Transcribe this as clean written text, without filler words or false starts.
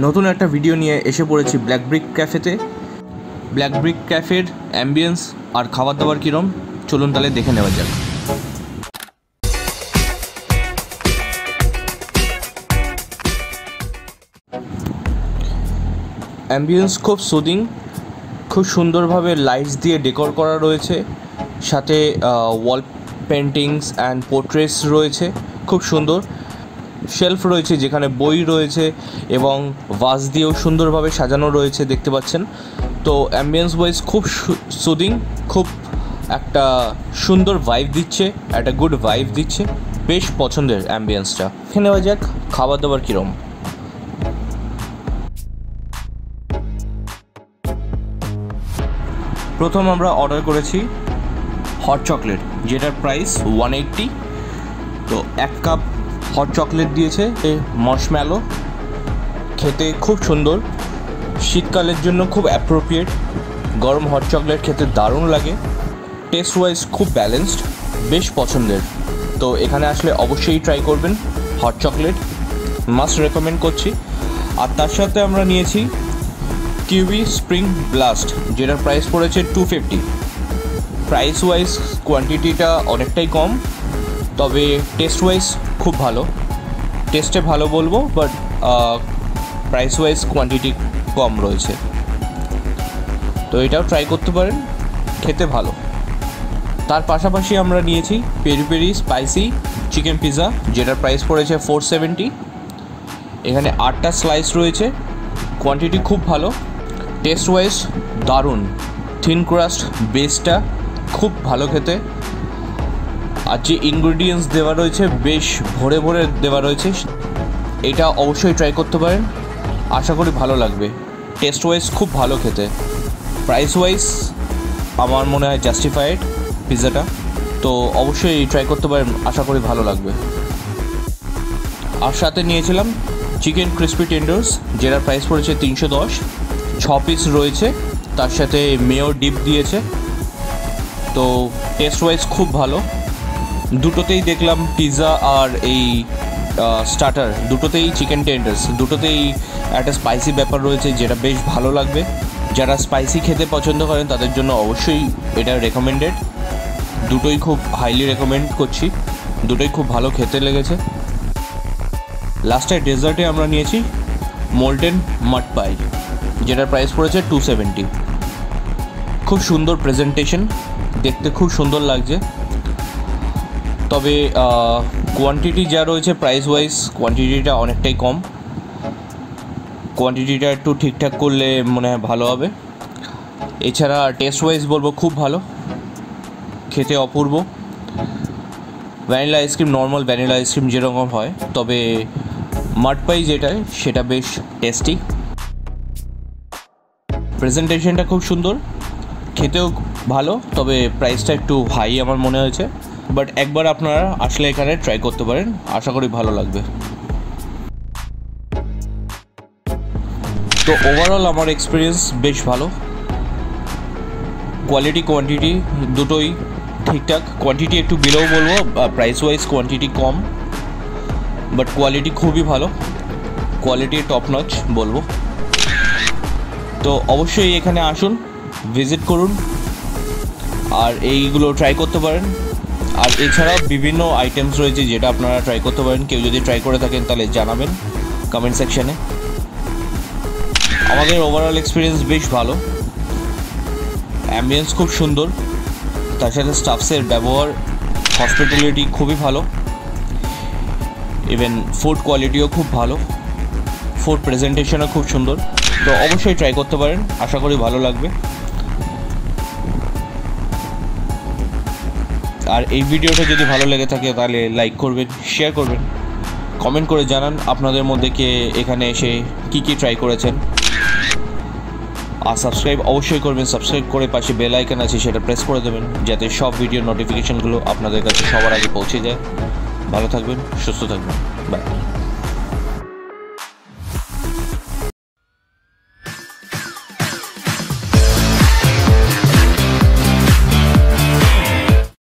নতুন একটা ভিডিও নিয়ে এসে পড়েছি ব্ল্যাক ব্রিক ক্যাফেতে। ব্ল্যাক ব্রিক ক্যাফের অ্যাম্বিয়েন্স আর খাবার দাবার কীরম চলুন তাহলে দেখে নেওয়া যাক। অ্যাম্বিয়েন্স খুব সুদিং, খুব সুন্দরভাবে লাইটস দিয়ে ডেকোর করা রয়েছে, সাথে ওয়াল পেন্টিংস অ্যান্ড পোর্ট্রেটস রয়েছে, খুব সুন্দর। শেলফ রয়েছে যেখানে বই রয়েছে এবং ভাস দিয়েও সুন্দরভাবে সাজানো রয়েছে, দেখতে পাচ্ছেন। তো অ্যাম্বিয়েন্স ওয়াইজ খুব সুদিং, খুব একটা সুন্দর ভাইব দিচ্ছে, একটা গুড ভাইব দিচ্ছে, বেশ পছন্দের অ্যাম্বিয়েন্সটা। দেখে নেওয়া যাক খাবার দাবার কীরম। প্রথম আমরা অর্ডার করেছি হট চকলেট, যেটার প্রাইস 180। তো এক কাপ হট চকলেট দিয়েছে, মার্শম্যালো, খেতে খুব সুন্দর, শীতকালের জন্য খুব অ্যাপ্রোপ্রিয়েট। গরম হট চকলেট খেতে দারুণ লাগে, টেস্ট ওয়াইজ খুব ব্যালেন্সড, বেশ পছন্দের। তো এখানে আসলে অবশ্যই ট্রাই করবেন, হট চকলেট মাস্ট রেকমেন্ড করছি। আর তার সাথে আমরা নিয়েছি কিউই স্প্রিং ব্লাস্ট, যেটার প্রাইস পড়েছে 250। প্রাইস ওয়াইজ কোয়ান্টিটিটা অনেকটাই কম, তবে টেস্ট ওয়াইজ খুব ভালো, টেস্টে ভালো বলবো, বাট প্রাইস ওয়াইজ কোয়ান্টিটি কম রয়েছে। তো এটাও ট্রাই করতে পারেন, খেতে ভালো। তার পাশাপাশি আমরা নিয়েছি peri peri spicy chicken pizza, যেটার প্রাইস পড়েছে 470। এখানে 8টা স্লাইস রয়েছে, কোয়ান্টিটি খুব ভালো, টেস্ট ওয়াইজ দারুণ। থিন ক্রাস্ট বেসটা খুব ভালো খেতে, আর যে ইনগ্রিডিয়েন্টস দেওয়া রয়েছে বেশ ভরে ভরে দেওয়া রয়েছে। এটা অবশ্যই ট্রাই করতে পারেন, আশা করি ভালো লাগবে। টেস্ট ওয়াইজ খুব ভালো খেতে, প্রাইস ওয়াইজ আমার মনে হয় জাস্টিফাইড পিৎজাটা। তো অবশ্যই ট্রাই করতে পারেন, আশা করি ভালো লাগবে। আর সাথে নিয়েছিলাম চিকেন ক্রিসপি টেন্ডার্স, যেটার প্রাইস পড়েছে 310। 6 পিস রয়েছে, তার সাথে মেয়ো ডিপ দিয়েছে। তো টেস্ট ওয়াইজ খুব ভালো। দুটোতেই দেখলাম পিৎজা আর এই স্টার্টার দুটোতেই চিকেন টেন্ডার্স, দুটোতেই একটা স্পাইসি ব্যাপার রয়েছে, যেটা বেশ ভালো লাগবে। যারা স্পাইসি খেতে পছন্দ করেন তাদের জন্য অবশ্যই এটা রেকমেন্ডেড। দুটোই খুব হাইলি রেকমেন্ড করছি, দুটোই খুব ভালো খেতে লেগেছে। লাস্টে ডেজার্টে আমরা নিয়েছি মোল্টেন মাড পাই, যেটার প্রাইস পড়েছে 270। খুব সুন্দর প্রেজেন্টেশন, দেখতে খুব সুন্দর লাগছে, তবে কোয়ান্টিটি যা রয়েছে প্রাইস ওয়াইজ কোয়ান্টিটিটা অনেকটাই কম। কোয়ান্টিটিটা একটু ঠিকঠাক করলে মনে হয় ভালো হবে। এছাড়া টেস্ট ওয়াইজ বলবো খুব ভালো, খেতে অপূর্ব। Vanilla ice cream, normal vanilla ice cream যেরকম হয়, তবে মাড পাই যেটা সেটা বেশ টেস্টি। প্রেজেন্টেশনটা খুব সুন্দর, খেতেও ভালো, তবে প্রাইসটা একটু হাই আমার মনে হয়েছে। বাট একবার আপনারা আসলে এখানে ট্রাই করতে পারেন, আশা করি ভালো লাগবে। তো ওভারঅল আমার এক্সপিরিয়েন্স বেশ ভালো। কোয়ালিটি কোয়ান্টিটি দুটোই ঠিকঠাক, কোয়ান্টিটি একটু বিলোও বলবো, price wise quantity com, but quality খুবই ভালো, কোয়ালিটি টপ নচ বলবো। তো অবশ্যই এখানে আসুন, ভিজিট করুন আর এইগুলো ট্রাই করতে পারেন। আর এছাড়াও বিভিন্ন আইটেমস রয়েছে যেটা আপনারা ট্রাই করতে পারেন। কেউ যদি ট্রাই করে থাকেন তাহলে জানাবেন কমেন্ট সেকশানে। আমাদের ওভারঅল এক্সপিরিয়েন্স বেশ ভালো, অ্যাম্বিয়েন্স খুব সুন্দর, তার সাথে স্টাফসের ব্যবহার, হসপিটালিটি খুবই ভালো, ইভেন ফুড কোয়ালিটিও খুব ভালো, ফুড প্রেজেন্টেশনও খুব সুন্দর। তো অবশ্যই ট্রাই করতে পারেন, আশা করি ভালো লাগবে। আর এই ভিডিওটা যদি ভালো লেগে থাকে তাহলে লাইক করবেন, শেয়ার করবেন, কমেন্ট করে জানান আপনাদের মধ্যে কে এখানে এসে কী কী ট্রাই করেছেন। আর সাবস্ক্রাইব অবশ্যই করবেন, সাবস্ক্রাইব করে পাশে বেল আইকন আছে সেটা প্রেস করে দেবেন, যাতে সব ভিডিও নোটিফিকেশানগুলো আপনাদের কাছে সবার আগে পৌঁছে যায়। ভালো থাকবেন, সুস্থ থাকবেন, বাই।